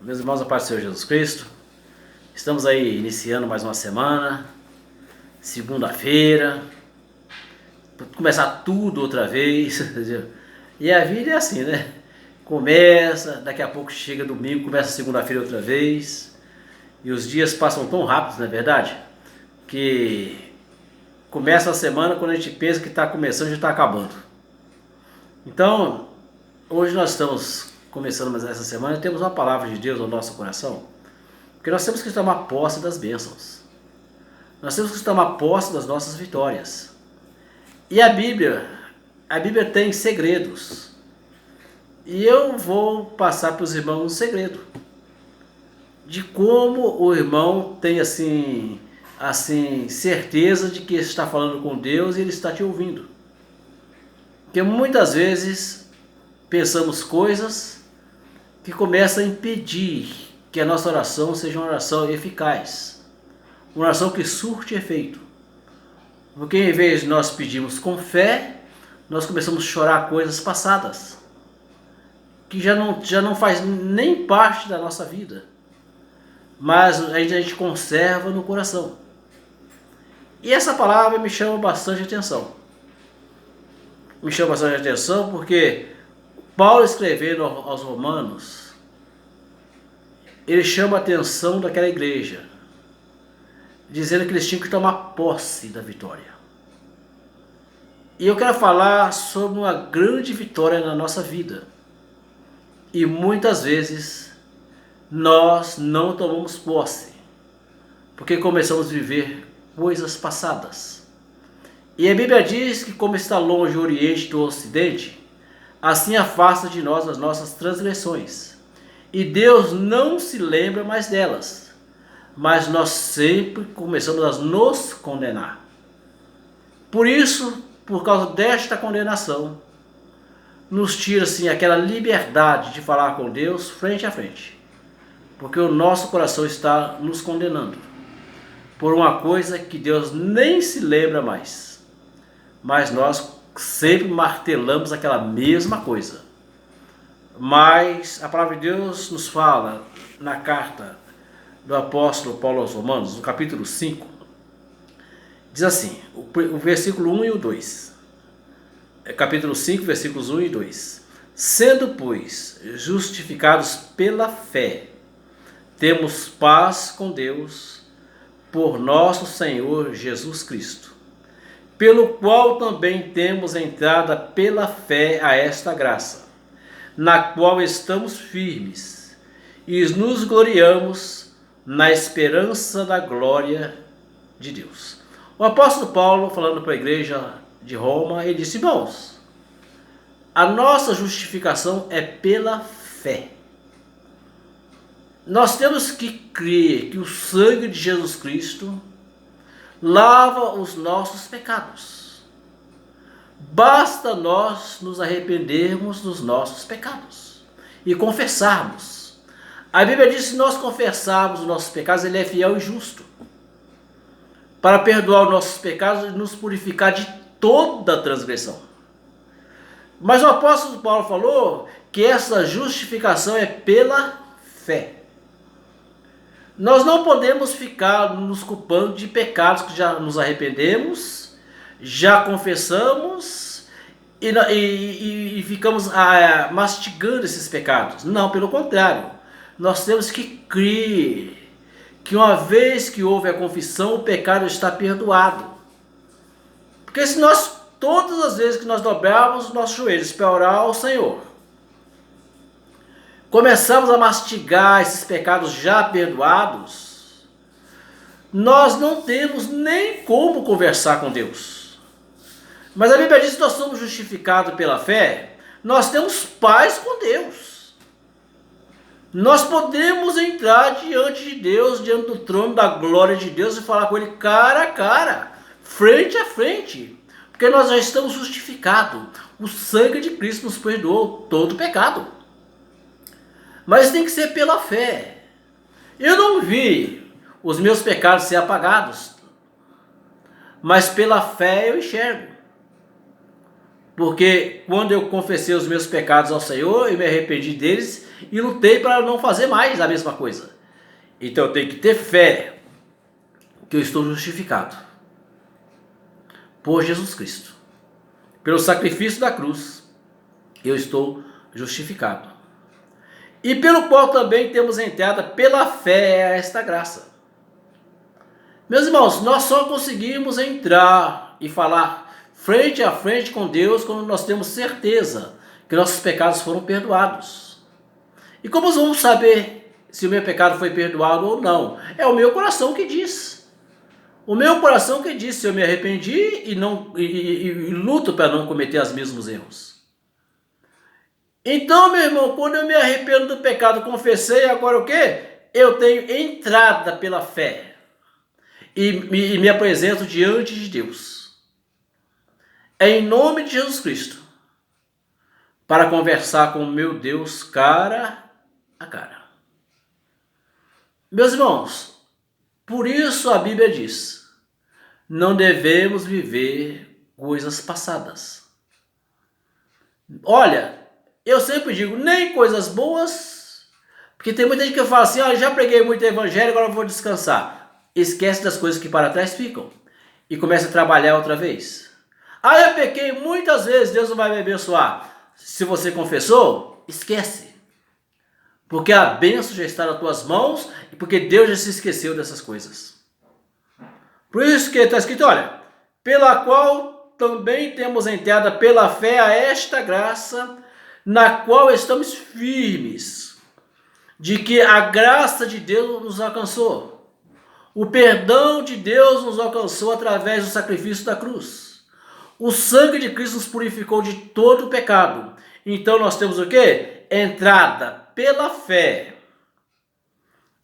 Meus irmãos, a paz do Senhor Jesus Cristo. Estamos aí iniciando mais uma semana, segunda-feira, para começar tudo outra vez. E a vida é assim, né? Começa, daqui a pouco chega domingo, começa segunda-feira outra vez. E os dias passam tão rápidos, não é verdade? Que começa a semana, quando a gente pensa que está começando, já está acabando. Então, hoje nós estamos começando mais essa semana e temos uma palavra de Deus no nosso coração, porque nós temos que tomar posse das bênçãos. Nós temos que tomar posse das nossas vitórias. E a Bíblia tem segredos. E eu vou passar para os irmãos um segredo de como o irmão tem assim certeza de que está falando com Deus e Ele está te ouvindo. Porque muitas vezes pensamos coisas que começam a impedir que a nossa oração seja uma oração eficaz, uma oração que surte efeito. Porque em vez de nós pedirmos com fé, nós começamos a chorar coisas passadas, que já não faz nem parte da nossa vida, mas a gente conserva no coração. E essa palavra me chama bastante atenção. Me chama bastante atenção porque Paulo, escrevendo aos Romanos, ele chama a atenção daquela igreja, dizendo que eles tinham que tomar posse da vitória. E eu quero falar sobre uma grande vitória na nossa vida. E muitas vezes nós não tomamos posse, porque começamos a viver coisas passadas. E a Bíblia diz que como está longe o Oriente do Ocidente, assim afasta de nós as nossas transgressões. E Deus não se lembra mais delas. Mas nós sempre começamos a nos condenar. Por isso, por causa desta condenação, nos tira assim aquela liberdade de falar com Deus frente a frente. Porque o nosso coração está nos condenando por uma coisa que Deus nem se lembra mais. Mas nós sempre martelamos aquela mesma coisa. Mas a palavra de Deus nos fala na carta do apóstolo Paulo aos Romanos, no capítulo 5, diz assim, o versículo 1 e o 2. Capítulo 5, versículos 1 e 2. Sendo, pois, justificados pela fé, temos paz com Deus por nosso Senhor Jesus Cristo, pelo qual também temos entrada pela fé a esta graça, na qual estamos firmes e nos gloriamos na esperança da glória de Deus. O apóstolo Paulo, falando para a igreja de Roma, ele disse: irmãos, a nossa justificação é pela fé. Nós temos que crer que o sangue de Jesus Cristo lava os nossos pecados. Basta nós nos arrependermos dos nossos pecados e confessarmos. A Bíblia diz que se nós confessarmos os nossos pecados, Ele é fiel e justo para perdoar os nossos pecados e nos purificar de toda transgressão. Mas o apóstolo Paulo falou que essa justificação é pela fé. Nós não podemos ficar nos culpando de pecados que já nos arrependemos, já confessamos e ficamos mastigando esses pecados. Não, pelo contrário. Nós temos que crer que uma vez que houve a confissão, o pecado está perdoado. Porque se nós, todas as vezes que nós dobrarmos os nossos joelhos para orar ao Senhor, começamos a mastigar esses pecados já perdoados, nós não temos nem como conversar com Deus. Mas a Bíblia diz que nós somos justificados pela fé, nós temos paz com Deus. Nós podemos entrar diante de Deus, diante do trono da glória de Deus e falar com Ele cara a cara, frente a frente, porque nós já estamos justificados. O sangue de Cristo nos perdoou todo o pecado. Mas tem que ser pela fé. Eu não vi os meus pecados ser apagados, mas pela fé eu enxergo. Porque quando eu confessei os meus pecados ao Senhor e me arrependi deles, e lutei para não fazer mais a mesma coisa. Então eu tenho que ter fé que eu estou justificado por Jesus Cristo. Pelo sacrifício da cruz, eu estou justificado. E pelo qual também temos entrada pela fé a esta graça. Meus irmãos, nós só conseguimos entrar e falar frente a frente com Deus quando nós temos certeza que nossos pecados foram perdoados. E como nós vamos saber se o meu pecado foi perdoado ou não? É o meu coração que diz. O meu coração que diz se eu me arrependi e luto para não cometer os mesmos erros. Então, meu irmão, quando eu me arrependo do pecado, confessei, agora o quê? Eu tenho entrada pela fé e me apresento diante de Deus. É em nome de Jesus Cristo, para conversar com o meu Deus cara a cara. Meus irmãos, por isso a Bíblia diz, não devemos viver coisas passadas. Olha, eu sempre digo, nem coisas boas, porque tem muita gente que fala assim, já preguei muito evangelho, agora eu vou descansar. Esquece das coisas que para trás ficam e começa a trabalhar outra vez. Eu pequei muitas vezes, Deus não vai me abençoar. Se você confessou, esquece. Porque a bênção já está nas tuas mãos e porque Deus já se esqueceu dessas coisas. Por isso que está escrito, olha, pela qual também temos entrada pela fé a esta graça, na qual estamos firmes, de que a graça de Deus nos alcançou. O perdão de Deus nos alcançou através do sacrifício da cruz. O sangue de Cristo nos purificou de todo o pecado. Então nós temos o quê? Entrada pela fé.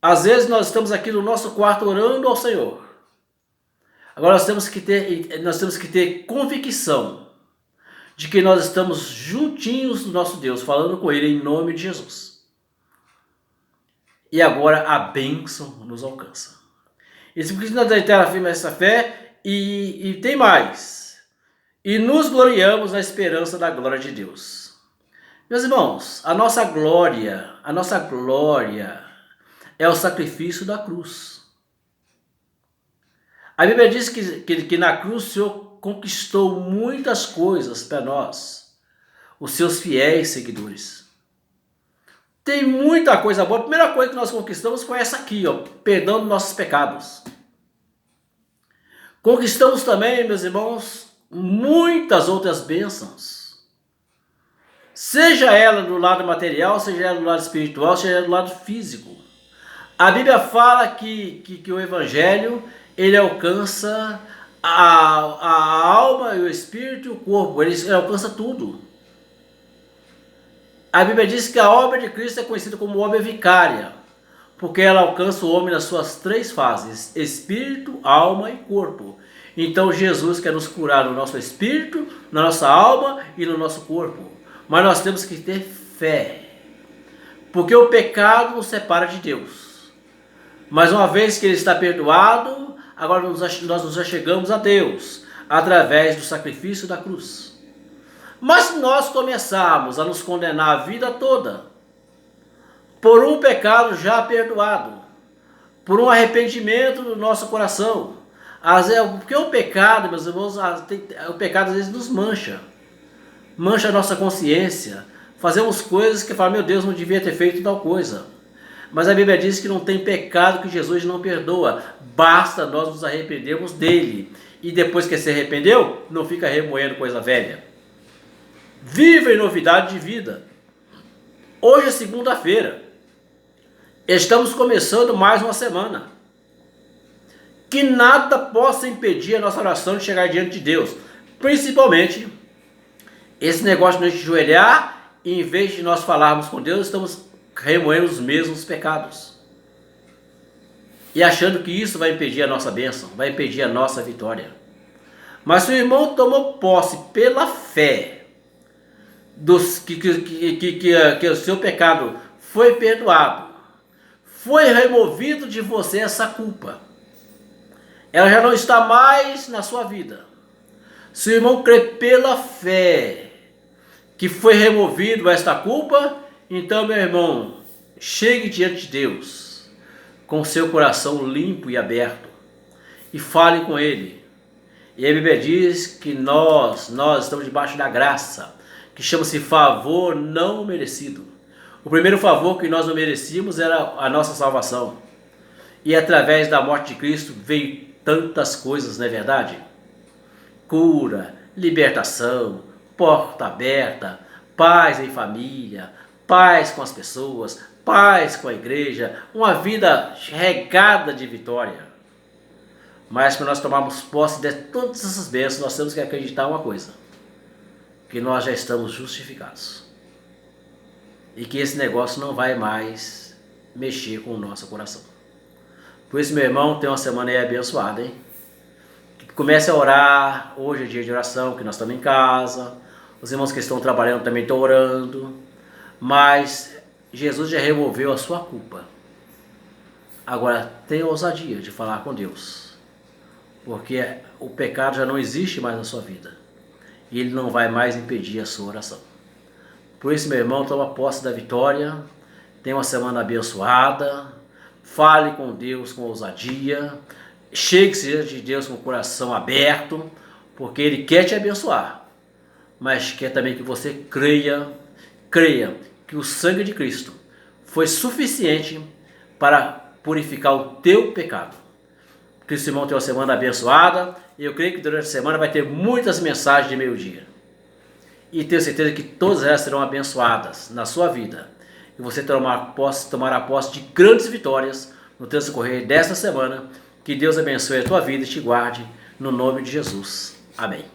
Às vezes nós estamos aqui no nosso quarto orando ao Senhor. Agora nós temos que ter convicção de que nós estamos juntinhos do nosso Deus, falando com Ele em nome de Jesus. E agora a bênção nos alcança. E se nós deitar firme essa fé, e tem mais. E nos gloriamos na esperança da glória de Deus. Meus irmãos, a nossa glória é o sacrifício da cruz. A Bíblia diz que na cruz o Senhor conquistou muitas coisas para nós, os seus fiéis seguidores. Tem muita coisa boa. A primeira coisa que nós conquistamos foi essa aqui, perdão dos nossos pecados. Conquistamos também, meus irmãos, muitas outras bênçãos. Seja ela do lado material, seja ela do lado espiritual, seja ela do lado físico. A Bíblia fala que o Evangelho, ele alcança a alma, o espírito e o corpo. Ele alcança tudo. A Bíblia diz que a obra de Cristo é conhecida como obra vicária, porque ela alcança o homem nas suas três fases, espírito, alma e corpo. Então Jesus quer nos curar no nosso espírito, na nossa alma e no nosso corpo. Mas nós temos que ter fé, porque o pecado nos separa de Deus. Mas uma vez que ele está perdoado, agora nós nos achegamos a Deus, através do sacrifício da cruz. Mas se nós começarmos a nos condenar a vida toda, por um pecado já perdoado, por um arrependimento do nosso coração, porque o pecado, meus irmãos, o pecado às vezes nos mancha a nossa consciência, fazemos coisas que falam, meu Deus, não devia ter feito tal coisa. Mas a Bíblia diz que não tem pecado que Jesus não perdoa, basta nós nos arrependermos dele, e depois que se arrependeu, não fica remoendo coisa velha. Viva em novidade de vida. Hoje é segunda-feira, estamos começando mais uma semana. Que nada possa impedir a nossa oração de chegar diante de Deus, principalmente esse negócio de a gente ajoelhar e em vez de nós falarmos com Deus, estamos remoendo os mesmos pecados. E achando que isso vai impedir a nossa bênção, vai impedir a nossa vitória. Mas se o irmão tomou posse pela fé, que o seu pecado foi perdoado, foi removido de você essa culpa, ela já não está mais na sua vida. Se o irmão crê pela fé que foi removido esta culpa, Então, meu irmão, chegue diante de Deus com seu coração limpo e aberto e fale com Ele. E a Bíblia diz que nós estamos debaixo da graça, que chama-se favor não merecido. O primeiro favor que nós não merecíamos era a nossa salvação. E através da morte de Cristo veio tantas coisas, não é verdade? Cura, libertação, porta aberta, paz em família, paz com as pessoas, paz com a igreja, uma vida regada de vitória. Mas para nós tomarmos posse de todas essas bênçãos, nós temos que acreditar uma coisa: que nós já estamos justificados. E que esse negócio não vai mais mexer com o nosso coração. Por isso, meu irmão, tem uma semana aí abençoada, hein? Comece a orar. Hoje é dia de oração, que nós estamos em casa. Os irmãos que estão trabalhando também estão orando. Mas Jesus já removeu a sua culpa. Agora, tenha ousadia de falar com Deus. Porque o pecado já não existe mais na sua vida. E ele não vai mais impedir a sua oração. Por isso, meu irmão, toma posse da vitória. Tenha uma semana abençoada. Fale com Deus com ousadia. Chegue-se diante de Deus com o coração aberto, porque Ele quer te abençoar, mas quer também que você creia que o sangue de Cristo foi suficiente para purificar o teu pecado. Que esse irmão tenha uma semana abençoada, e eu creio que durante a semana vai ter muitas mensagens de meio-dia. E tenho certeza que todas elas serão abençoadas na sua vida. E você tomará posse de grandes vitórias no transcorrer desta semana. Que Deus abençoe a tua vida e te guarde, no nome de Jesus. Amém.